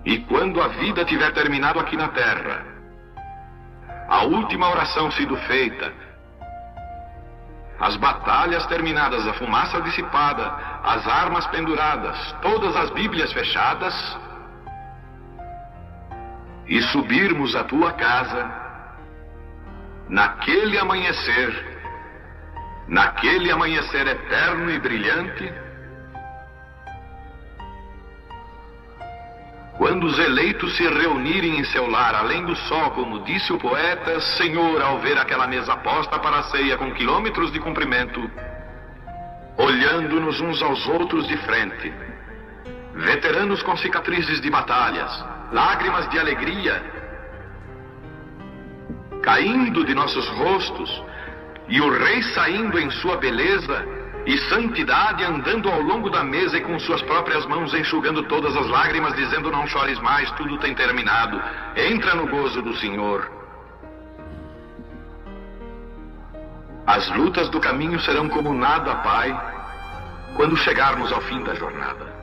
E quando a vida tiver terminado aqui na terra, a última oração sido feita, as batalhas terminadas, a fumaça dissipada, as armas penduradas, todas as Bíblias fechadas, e subirmos à tua casa, naquele amanhecer eterno e brilhante, quando os eleitos se reunirem em seu lar, além do sol, como disse o poeta, Senhor, ao ver aquela mesa posta para a ceia com quilômetros de comprimento, olhando-nos uns aos outros de frente, veteranos com cicatrizes de batalhas, lágrimas de alegria caindo de nossos rostos, e o rei saindo em sua beleza e santidade, andando ao longo da mesa e com suas próprias mãos enxugando todas as lágrimas, dizendo: não chores mais, tudo tem terminado, entra no gozo do Senhor. As lutas do caminho serão como nada, Pai, quando chegarmos ao fim da jornada.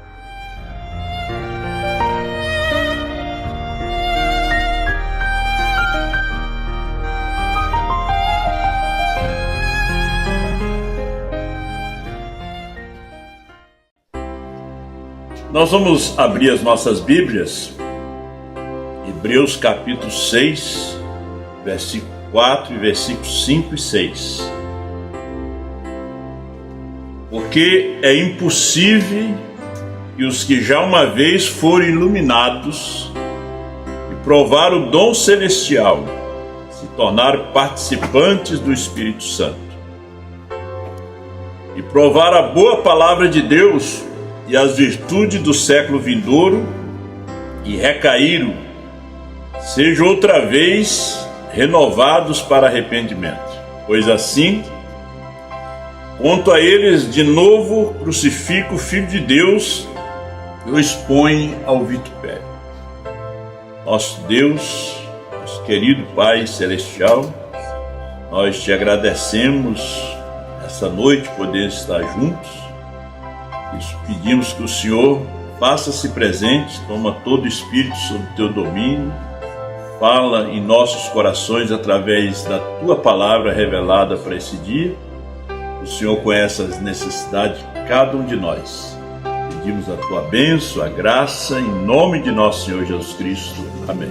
Nós vamos abrir as nossas Bíblias, Hebreus capítulo 6, versículo 4 e versículos 5 e 6. Porque é impossível que os que já uma vez foram iluminados e provaram o dom celestial se tornaram participantes do Espírito Santo e provaram a boa palavra de Deus e as virtudes do século vindouro, e recaíram, sejam outra vez renovados para arrependimento. Pois assim, quanto a eles de novo crucifica o Filho de Deus e o expõe ao vitupério. Nosso Deus, nosso querido Pai Celestial, nós te agradecemos essa noite poder estar juntos. Pedimos que o Senhor faça-se presente, toma todo o Espírito sob teu domínio, fala em nossos corações através da tua palavra revelada para esse dia. O Senhor conhece as necessidades de cada um de nós. Pedimos a tua bênção, a graça, em nome de nosso Senhor Jesus Cristo. Amém.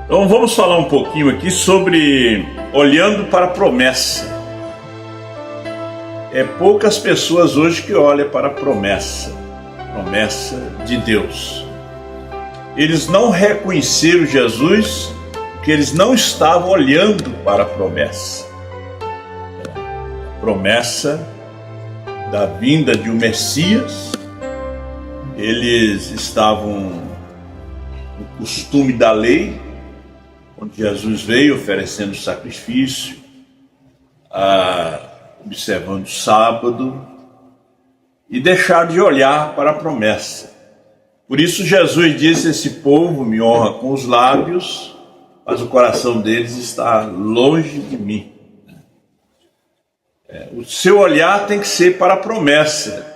Então vamos falar um pouquinho aqui sobre olhando para a promessa. Poucas pessoas hoje que olham para a promessa de Deus. Eles não reconheceram Jesus porque eles não estavam olhando para a promessa. A promessa da vinda de um Messias. Eles estavam no costume da lei, quando Jesus veio oferecendo sacrifício, observando o sábado, e deixar de olhar para a promessa. Por isso Jesus disse: esse povo me honra com os lábios, mas o coração deles está longe de mim. O seu olhar tem que ser para a promessa.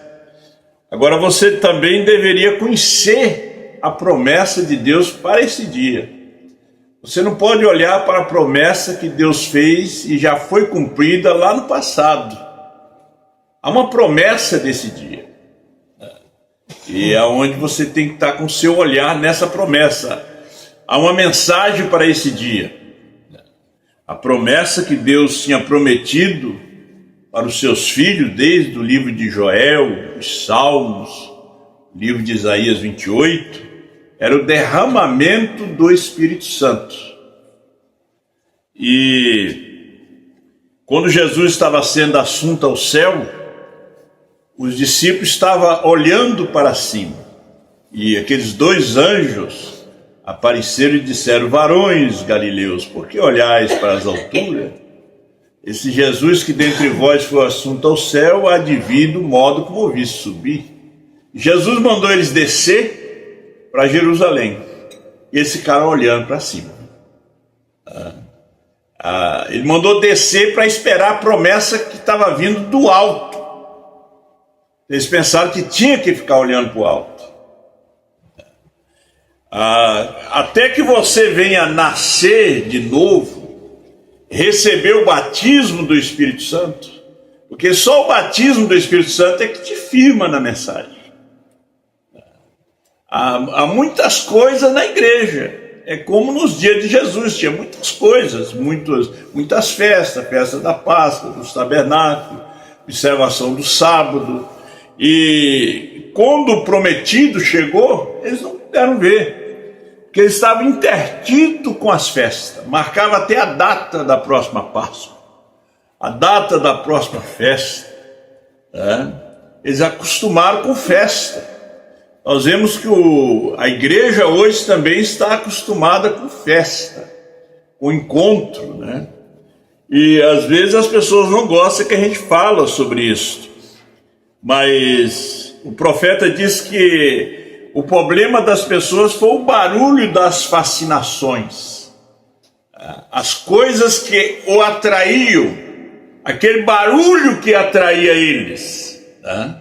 Agora você também deveria conhecer a promessa de Deus para esse dia. Você não pode olhar para a promessa que Deus fez e já foi cumprida lá no passado. Há uma promessa desse dia. E é onde você tem que estar com o seu olhar nessa promessa. Há uma mensagem para esse dia. A promessa que Deus tinha prometido para os seus filhos, desde o livro de Joel, os Salmos, livro de Isaías 28, era o derramamento do Espírito Santo. E quando Jesus estava sendo assunto ao céu, os discípulos estavam olhando para cima. E aqueles dois anjos apareceram e disseram: varões galileus, por que olhais para as alturas? Esse Jesus que dentre vós foi assunto ao céu, há de vir do modo como ouviste subir. Jesus mandou eles descer para Jerusalém, e esse cara olhando para cima. Ele mandou descer para esperar a promessa que estava vindo do alto. Eles pensaram que tinha que ficar olhando para o alto. até que você venha nascer de novo, receber o batismo do Espírito Santo, porque só o batismo do Espírito Santo é que te firma na mensagem. Há muitas coisas na igreja, é como nos dias de Jesus, tinha muitas coisas, muitas festas, festa da Páscoa, dos tabernáculos, observação do sábado, e quando o prometido chegou, eles não puderam ver, porque eles estavam interditos com as festas, marcava até a data da próxima Páscoa, a data da próxima festa, eles acostumaram com festa. Nós vemos que a igreja hoje também está acostumada com festa, com encontro, né? E às vezes as pessoas não gostam que a gente fala sobre isso. Mas o profeta diz que o problema das pessoas foi o barulho das fascinações. As coisas que o atraíam, aquele barulho que atraía eles, né?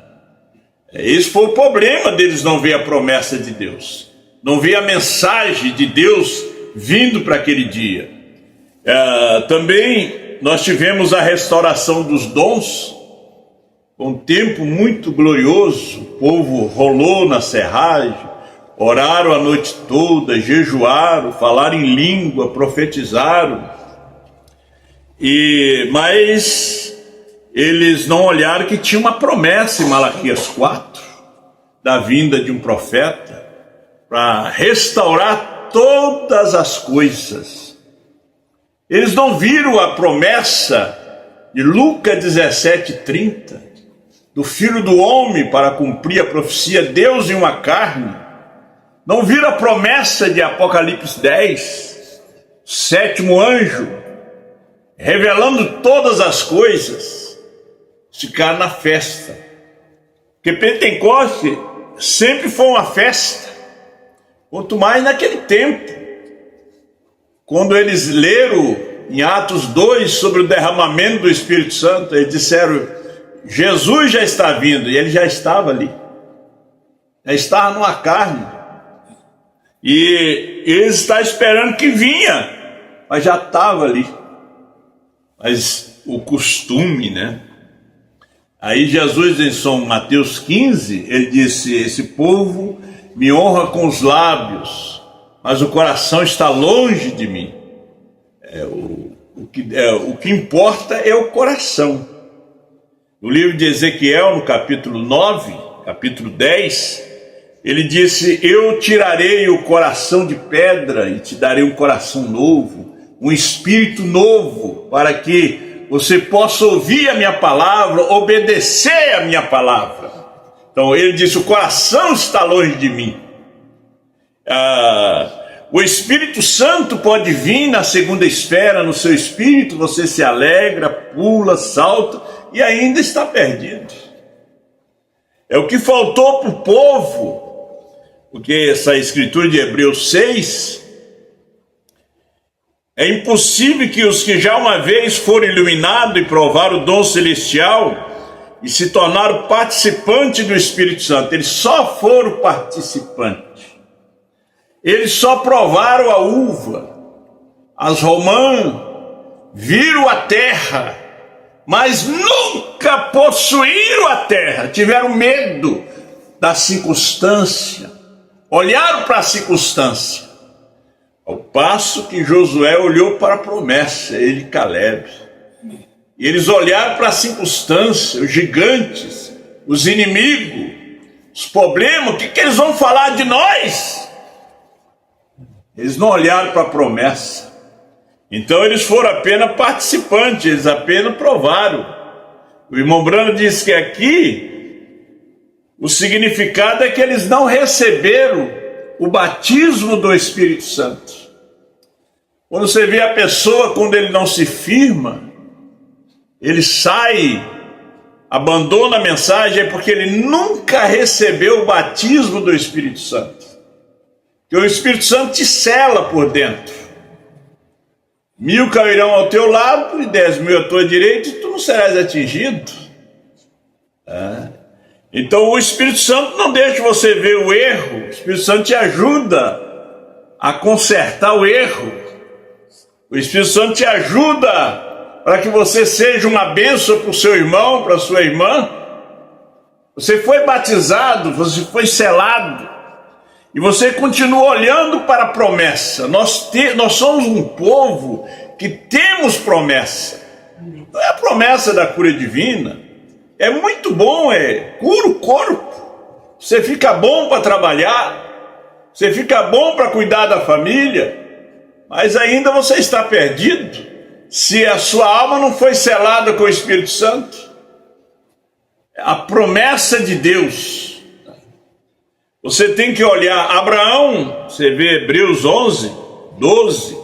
Esse foi o problema deles não ver a promessa de Deus, não ver a mensagem de Deus vindo para aquele dia. Também nós tivemos a restauração dos dons, um tempo muito glorioso. O povo rolou na serragem, oraram a noite toda, jejuaram, falaram em língua, profetizaram, mas eles não olharam que tinha uma promessa em Malaquias 4, da vinda de um profeta, para restaurar todas as coisas. Eles não viram a promessa de Lucas 17:30, do Filho do Homem para cumprir a profecia, Deus em uma carne. Não viram a promessa de Apocalipse 10, sétimo anjo, revelando todas as coisas. Ficar na festa, porque Pentecoste sempre foi uma festa, quanto mais naquele tempo, quando eles leram em Atos 2 sobre o derramamento do Espírito Santo, eles disseram, Jesus já está vindo, e ele já estava ali, já estava numa carne, e eles estavam esperando que vinha, mas já estava ali. Mas o costume, né? Aí Jesus, em São Mateus 15, ele disse, esse povo me honra com os lábios, mas o coração está longe de mim. O que importa é o coração. No livro de Ezequiel, no capítulo 9, capítulo 10, ele disse, eu tirarei o coração de pedra e te darei um coração novo, um espírito novo, para que você possa ouvir a minha palavra, obedecer a minha palavra. Então ele disse, o coração está longe de mim. O Espírito Santo pode vir na segunda esfera, no seu espírito, você se alegra, pula, salta e ainda está perdido. É o que faltou para o povo, porque essa escritura de Hebreus 6, é impossível que os que já uma vez foram iluminados e provaram o dom celestial e se tornaram participantes do Espírito Santo, eles só foram participantes, eles só provaram a uva, as romãs, viram a terra, mas nunca possuíram a terra, tiveram medo da circunstância, olharam para a circunstância. Ao passo que Josué olhou para a promessa, ele e Caleb. E eles olharam para a circunstância, os gigantes, os inimigos, os problemas, o que eles vão falar de nós? Eles não olharam para a promessa. Então eles foram apenas participantes, eles apenas provaram. O irmão Brando diz que aqui, o significado é que eles não receberam o batismo do Espírito Santo. Quando você vê a pessoa, quando ele não se firma, ele sai, abandona a mensagem, é porque ele nunca recebeu o batismo do Espírito Santo. Porque o Espírito Santo te sela por dentro. 1000 cairão ao teu lado e 10.000 à tua direita, e tu não serás atingido. Então o Espírito Santo não deixa você ver o erro, o Espírito Santo te ajuda a consertar o erro. O Espírito Santo te ajuda para que você seja uma bênção para o seu irmão, para a sua irmã. Você foi batizado, você foi selado, e você continua olhando para a promessa. Nós somos um povo que temos promessa. Não é a promessa da cura divina. É muito bom, cura o corpo. Você fica bom para trabalhar, você fica bom para cuidar da família, mas ainda você está perdido se a sua alma não foi selada com o Espírito Santo. A promessa de Deus. Você tem que olhar Abraão, você vê Hebreus 11, 12.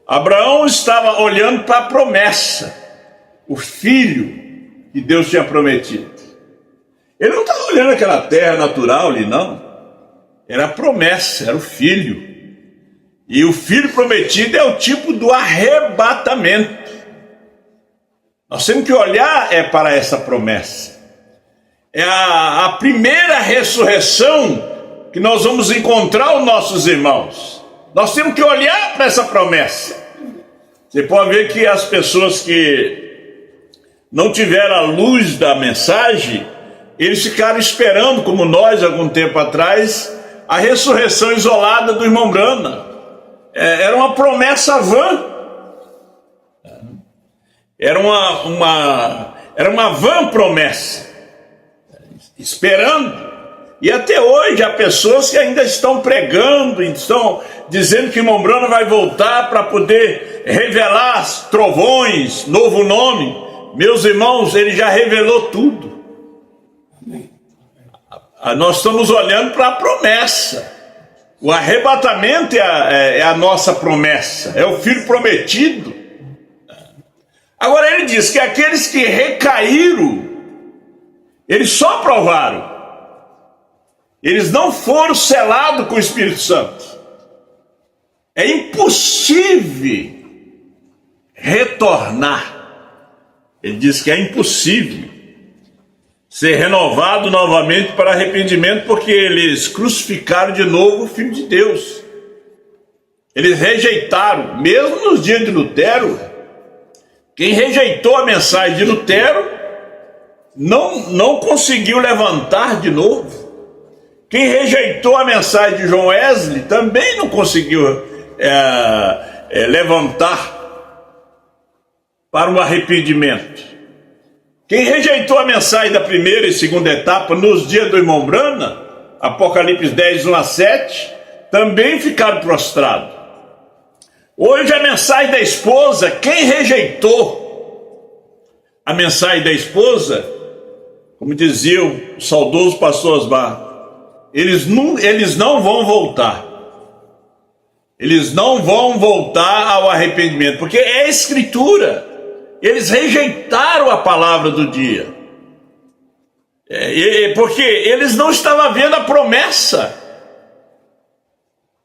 Abraão estava olhando para a promessa, o filho que Deus tinha prometido. Ele não estava olhando aquela terra natural ali, não. Era a promessa, era o filho. E o filho prometido é o tipo do arrebatamento. Nós temos que olhar para essa promessa. É a primeira ressurreição que nós vamos encontrar os nossos irmãos. Nós temos que olhar para essa promessa. Você pode ver que as pessoas que não tiveram a luz da mensagem, eles ficaram esperando, como nós, algum tempo atrás, a ressurreição isolada do irmão Branham. Era uma promessa vã. Era uma vã promessa. Esperando. E até hoje há pessoas que ainda estão pregando, estão dizendo que o irmão Branham vai voltar para poder revelar trovões, novo nome. Meus irmãos, ele já revelou tudo. Nós estamos olhando para a promessa. O arrebatamento é a nossa promessa, é o filho prometido. Agora ele diz que aqueles que recaíram, eles só provaram. Eles não foram selados com o Espírito Santo. É impossível retornar. Ele diz que é impossível ser renovado novamente para arrependimento, porque eles crucificaram de novo o Filho de Deus. Eles rejeitaram, mesmo nos dias de Lutero. Quem rejeitou a mensagem de Lutero não conseguiu levantar de novo. Quem rejeitou a mensagem de John Wesley também não conseguiu levantar para o arrependimento. Quem rejeitou a mensagem da primeira e segunda etapa nos dias do irmão Branham, Apocalipse 10, 1 a 7, também ficaram prostrados. Hoje a mensagem da esposa, quem rejeitou a mensagem da esposa, como dizia o saudoso pastor Osmar, eles não vão voltar. Eles não vão voltar ao arrependimento, porque é escritura. Eles rejeitaram a palavra do dia. Porque eles não estavam vendo a promessa.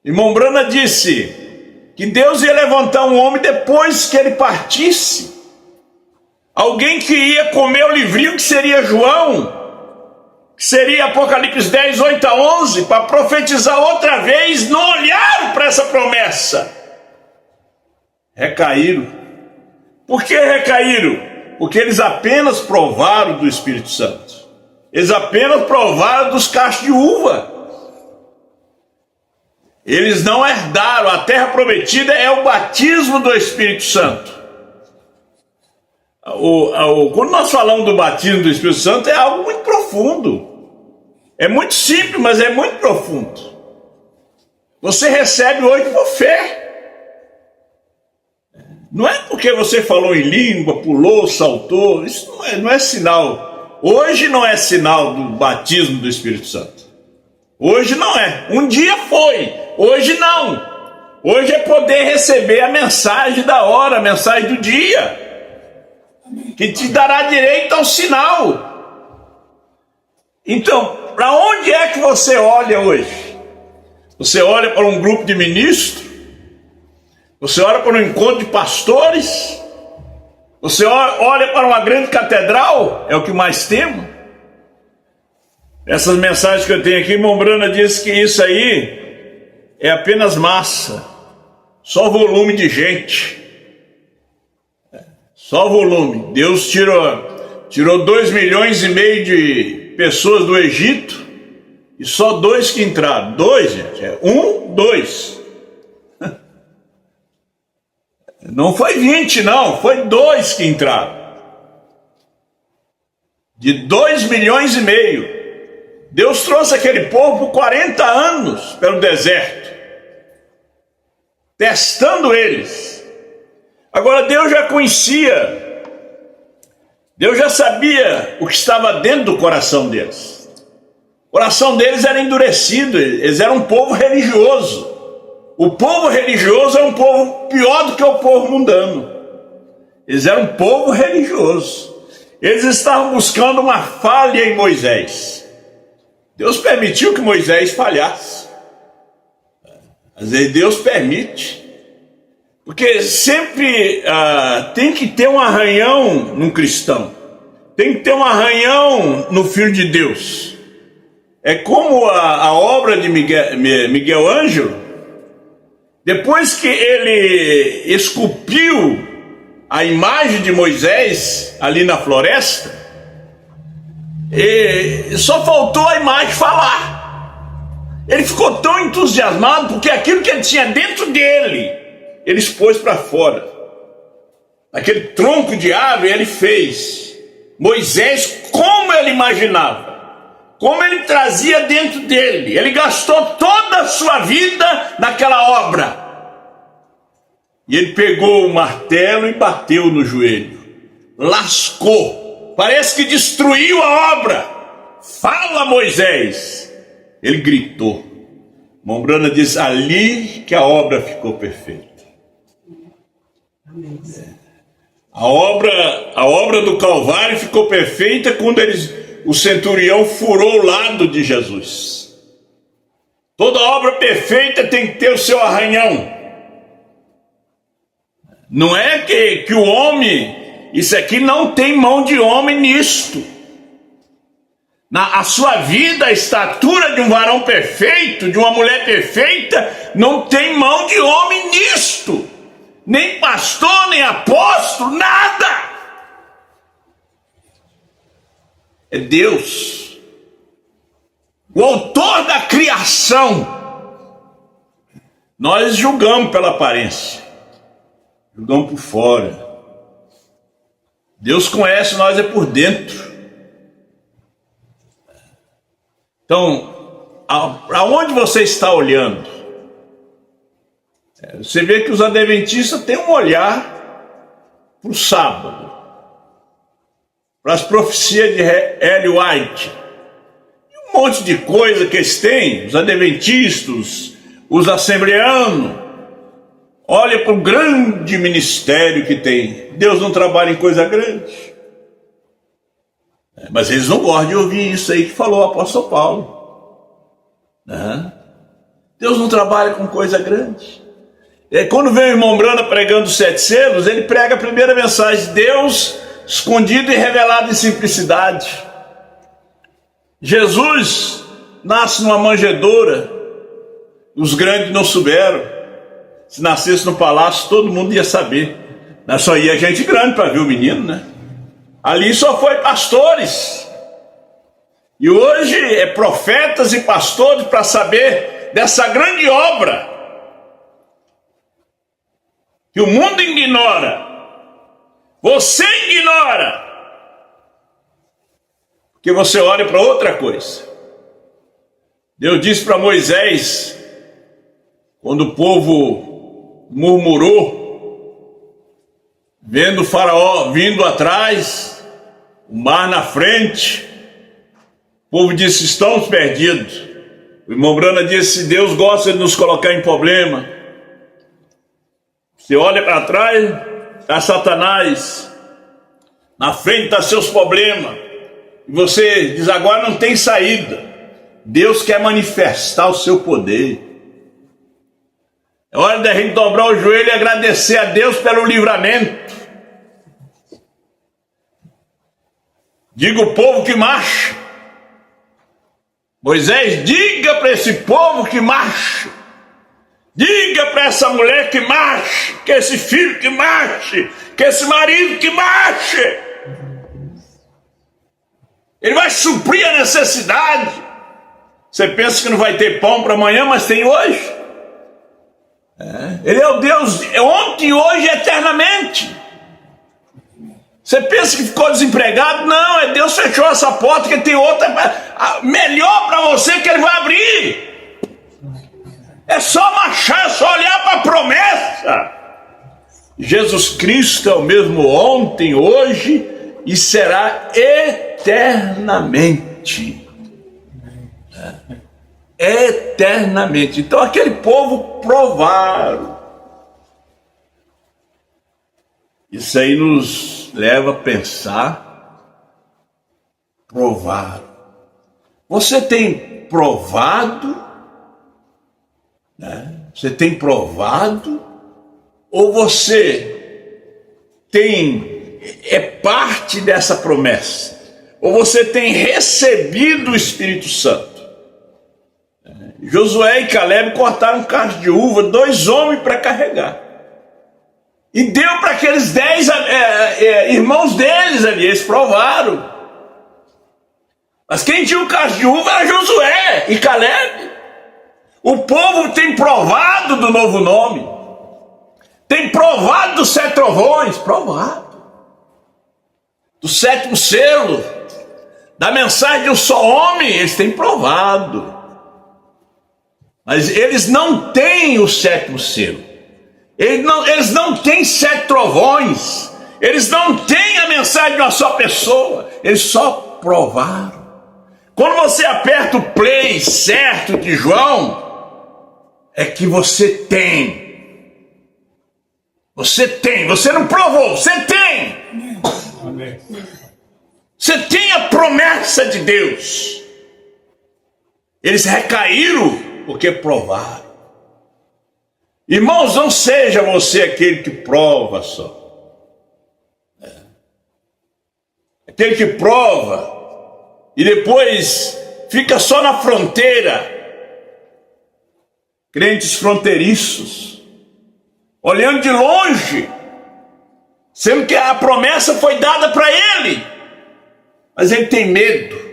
Irmão Branham disse que Deus ia levantar um homem depois que ele partisse. Alguém que ia comer o livrinho que seria João, que seria Apocalipse 10, 8 a 11, para profetizar outra vez. Não olharam para essa promessa. Recaíram. Por que recaíram? Porque eles apenas provaram do Espírito Santo. Eles apenas provaram dos cachos de uva. Eles não herdaram. A terra prometida é o batismo do Espírito Santo. Quando nós falamos do batismo do Espírito Santo, é algo muito profundo. É muito simples, mas é muito profundo. Você recebe hoje por fé. Não é porque você falou em língua, pulou, saltou. Isso não é sinal. Hoje não é sinal do batismo do Espírito Santo. Hoje não é. Um dia foi. Hoje não. Hoje é poder receber a mensagem da hora, a mensagem do dia, que te dará direito ao sinal. Então, para onde é que você olha hoje? Você olha para um grupo de ministros? Você olha para um encontro de pastores? Você olha para uma grande catedral? É o que mais temos. Essas mensagens que eu tenho aqui, irmão Branham disse que isso aí é apenas massa, só volume de gente. Só volume. Deus tirou 2,5 milhões de pessoas do Egito e só 2 que entraram. 2, gente. 1, 2. Não foi 20, não. Foi 2 que entraram. De 2,5 milhões. Deus trouxe aquele povo por 40 anos pelo deserto, testando eles. Agora Deus já conhecia, Deus já sabia o que estava dentro do coração deles. O coração deles era endurecido, eles eram um povo religioso. O povo religioso é um povo pior do que o povo mundano. Eles eram um povo religioso. Eles estavam buscando uma falha em Moisés. Deus permitiu que Moisés falhasse. Às vezes Deus permite. Porque sempre tem que ter um arranhão num cristão. Tem que ter um arranhão no Filho de Deus. É como a obra de Miguel Ângelo. Depois que ele esculpiu a imagem de Moisés ali na floresta, só faltou a imagem falar. Ele ficou tão entusiasmado porque aquilo que ele tinha dentro dele, ele expôs para fora. Aquele tronco de árvore ele fez. Moisés, como ele imaginava, como ele trazia dentro dele. Ele gastou toda a sua vida naquela obra. E ele pegou o martelo e bateu no joelho. Lascou. Parece que destruiu a obra. Fala, Moisés. Ele gritou. Mombrana diz, ali que a obra ficou perfeita. A obra do Calvário ficou perfeita quando o centurião furou o lado de Jesus. Toda obra perfeita tem que ter o seu arranhão. Não é que o homem, isso aqui não tem mão de homem nisto. A sua vida, a estatura de um varão perfeito, de uma mulher perfeita, não tem mão de homem nisto. Nem pastor, nem apóstolo, nada. É Deus, o autor da criação. Nós julgamos pela aparência, julgamos por fora. Deus conhece nós é por dentro. Então, aonde você está olhando? Você vê que os adventistas têm um olhar para o sábado, para as profecias de Ellen White, e um monte de coisa que eles têm, os adventistas, os assembleanos. Olha para o grande ministério que tem. Deus não trabalha em coisa grande. Mas eles não gostam de ouvir isso aí que falou o apóstolo Paulo. Deus não trabalha com coisa grande. Quando vem o irmão Brana pregando os 7 selos, ele prega a primeira mensagem: Deus escondido e revelado em simplicidade. Jesus nasce numa manjedoura, os grandes não souberam. Se nascesse no palácio, todo mundo ia saber. Mas só ia gente grande para ver o menino, né? Ali só foi pastores. E hoje é profetas e pastores para saber dessa grande obra que o mundo ignora. Você ignora. Porque você olha para outra coisa. Deus disse para Moisés, quando o povo murmurou, vendo o faraó vindo atrás, o mar na frente, o povo disse, estamos perdidos. O irmão Brana disse, Deus gosta de nos colocar em problema. Você olha para trás, está Satanás, na frente está seus problemas, e você diz, agora não tem saída. Deus quer manifestar o seu poder. É hora da gente dobrar o joelho e agradecer a Deus pelo livramento. Diga o povo que marcha. Moisés, diga para esse povo que marcha. Diga para essa mulher que marche, que esse filho que marche, que esse marido que marche. Ele vai suprir a necessidade. Você pensa que não vai ter pão para amanhã, mas tem hoje. Ele é o Deus ontem, hoje e eternamente. Você pensa que ficou desempregado? Não, Deus fechou essa porta, que tem outra melhor para você que Ele vai abrir. É só marchar, é só olhar para a promessa. Jesus Cristo é o mesmo ontem, hoje e será eternamente. Eternamente. Então aquele povo provaram. Isso aí nos leva a pensar. Provaram. Você tem provado? Você tem provado? Ou você é parte dessa promessa? Ou você tem recebido o Espírito Santo? Josué e Caleb cortaram um cacho de uva, 2 homens para carregar. E deu para aqueles 10 irmãos deles ali, eles provaram. Mas quem tinha o cacho de uva era Josué e Caleb. O povo tem provado do novo nome. Tem provado dos 7 trovões, provado. Do 7º selo, da mensagem de um só homem, eles têm provado. Mas eles não têm o 7º selo. Eles não têm 7 trovões. Eles não têm a mensagem de uma só pessoa. Eles só provaram. Quando você aperta o play certo de João, é que você tem. Você tem. Você não provou, você tem. Amém. Você tem a promessa de Deus. Eles recaíram porque provaram. Irmãos, não seja você aquele que prova só. Aquele que prova e depois fica só na fronteira. Crentes fronteiriços, olhando de longe, sendo que a promessa foi dada para ele, mas ele tem medo.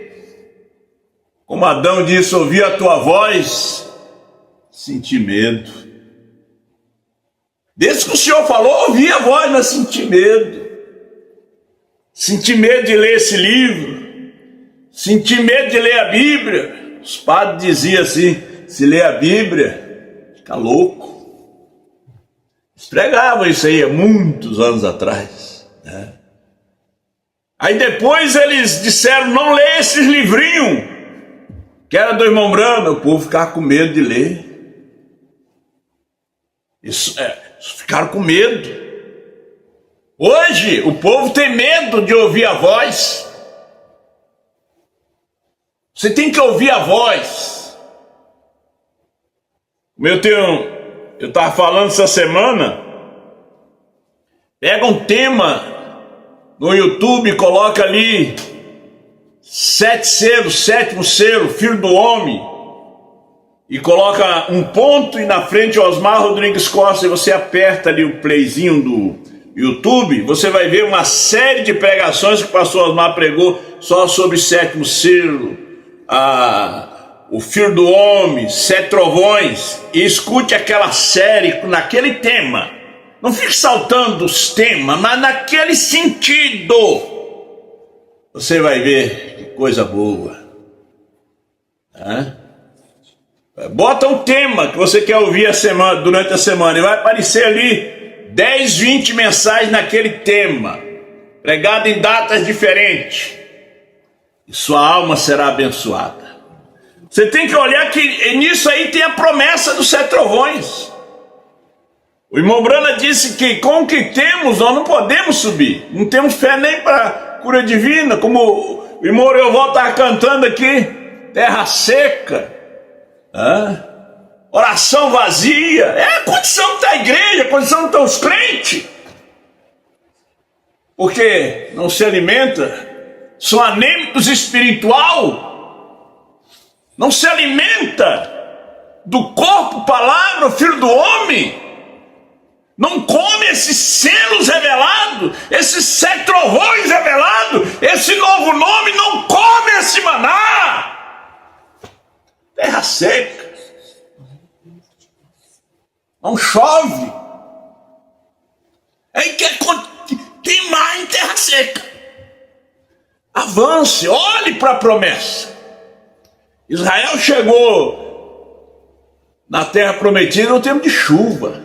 Como Adão disse, ouvi a tua voz, senti medo. Desde que o Senhor falou, ouvi a voz, mas senti medo. Senti medo de ler esse livro, senti medo de ler a Bíblia. Os padres diziam assim, se ler a Bíblia, fica louco. Eles pregavam isso aí há muitos anos atrás, né? Aí depois eles disseram, não lê esses livrinhos, que era do irmão Brana. O povo ficava com medo de ler. Ficaram com medo. Hoje o povo tem medo de ouvir a voz. Você tem que ouvir a voz. Eu estava falando essa semana, pega um tema no YouTube, coloca ali 7 selos, 7º selo, Filho do Homem, e coloca um ponto e na frente Osmar Rodrigues Costa, e você aperta ali o playzinho do YouTube, você vai ver uma série de pregações que o pastor Osmar pregou só sobre 7º selo, o Filho do Homem, 7 trovões, e escute aquela série naquele tema. Não fique saltando os temas, mas naquele sentido. Você vai ver que coisa boa. Bota um tema que você quer ouvir durante a semana, e vai aparecer ali 10, 20 mensagens naquele tema, pregado em datas diferentes, e sua alma será abençoada. Você tem que olhar que nisso aí tem a promessa dos 7 trovões. O irmão Brana disse que com o que temos nós não podemos subir. Não temos fé nem para cura divina, como o irmão Oreuval estava cantando aqui, terra seca, oração vazia. É a condição que está a igreja, a condição que estão os crentes. Porque não se alimenta, são anêmicos espiritual. Não se alimenta. do corpo, palavra, o Filho do Homem, não come esses selos revelados, esses 7 trovões revelados, esse novo nome, não come esse maná. Terra seca, não chove, aí quer queimar em terra seca. Avance, olhe para a promessa. Israel chegou na terra prometida no tempo de chuva.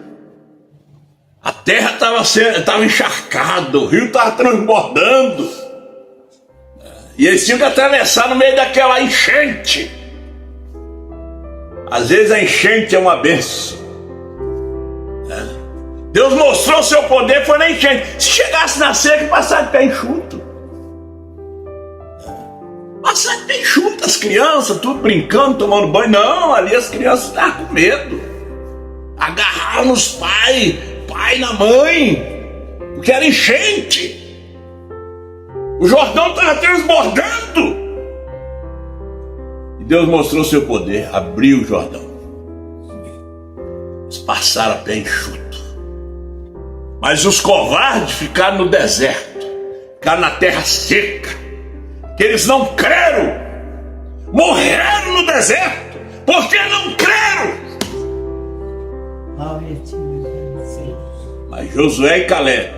A terra estava encharcada, o rio estava transbordando. E eles tinham que atravessar no meio daquela enchente. Às vezes a enchente é uma bênção. Deus mostrou seu poder, foi na enchente. Se chegasse na seca e passasse de pé enxuto. Passasse de pé enxuto, as crianças, tudo brincando, tomando banho. Não, ali as crianças estavam com medo. Agarraram nos pais, pai na mãe, porque era enchente. O Jordão estava transbordando. E Deus mostrou seu poder, abriu o Jordão. Eles passaram a pé enxuto. Mas os covardes ficaram no deserto, ficaram na terra seca, que eles não creram, morreram no deserto, porque não creram. Mas Josué e Caleb,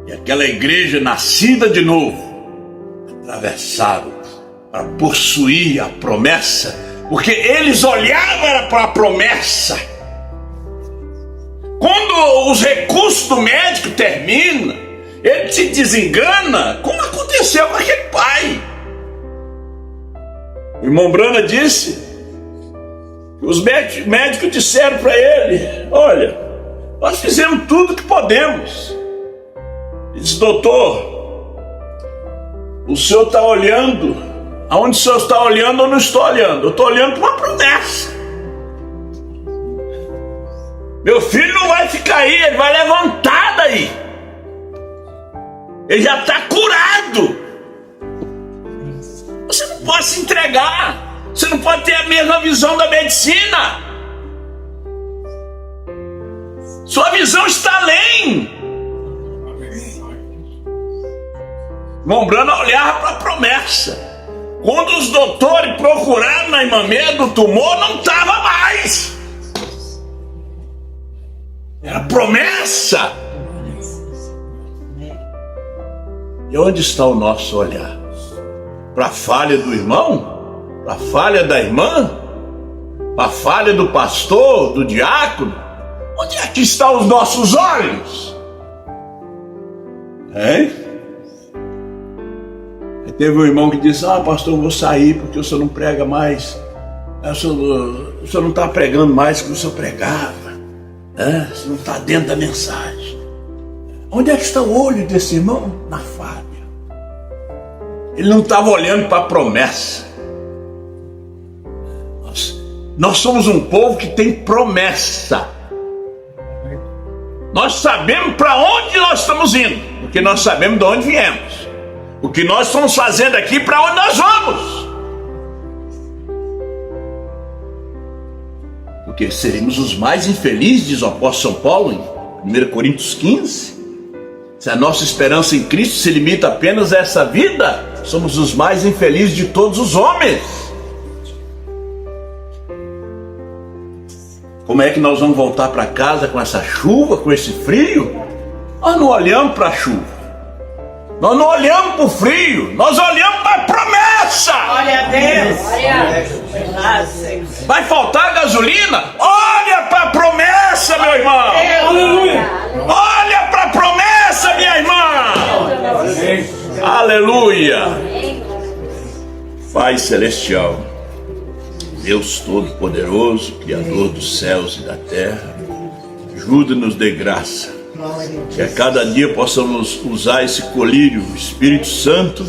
e aquela igreja nascida de novo, atravessaram para possuir a promessa, porque eles olhavam para a promessa. Quando os recursos do médico terminam, ele se desengana, como aconteceu com aquele pai. O irmão Brana disse que os médicos disseram para ele: olha, nós fizemos tudo que podemos. Ele disse: doutor, o senhor está olhando, aonde o senhor está olhando eu não estou olhando, eu estou olhando para uma promessa. Meu filho não vai ficar aí, ele vai levantar daí. Ele já está curado. Você não pode se entregar. Você não pode ter a mesma visão da medicina. Sua visão está além. Irmão Brana olhava para a promessa. Quando os doutores procuraram na imamê do tumor, não estava mais. Era promessa. E onde está o nosso olhar? Para a falha do irmão? Para a falha da irmã? Para a falha do pastor, do diácono? Onde é que estão os nossos olhos? Hein? Aí teve um irmão que disse: pastor, eu vou sair porque o senhor não prega mais. O senhor não está pregando mais que o senhor pregava. Você não está dentro da mensagem. Onde é que está o olho desse irmão? Na falha. Ele não estava olhando para a promessa. Nós somos um povo que tem promessa. Nós sabemos para onde nós estamos indo, porque nós sabemos de onde viemos. O que nós estamos fazendo aqui, para onde nós vamos. Porque seremos os mais infelizes, diz o apóstolo São Paulo em 1 Coríntios 15. Se a nossa esperança em Cristo se limita apenas a essa vida, somos os mais infelizes de todos os homens. Como é que nós vamos voltar para casa com essa chuva, com esse frio? Nós não olhamos para a chuva. Nós não olhamos para o frio, nós olhamos para a promessa. Glória a Deus. Vai faltar gasolina? Olha para a promessa, meu irmão. Olha para a promessa, minha irmã. Aleluia. Pai celestial, Deus Todo-Poderoso, Criador dos céus e da terra, ajuda-nos de graça, que a cada dia possamos usar esse colírio, o Espírito Santo,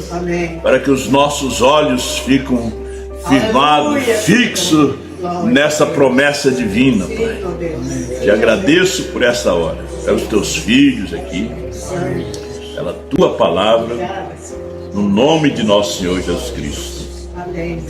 para que os nossos olhos fiquem firmados, fixos nessa promessa divina, Pai. Te agradeço por essa hora, pelos teus filhos aqui, pela tua palavra, no nome de nosso Senhor Jesus Cristo. Amém.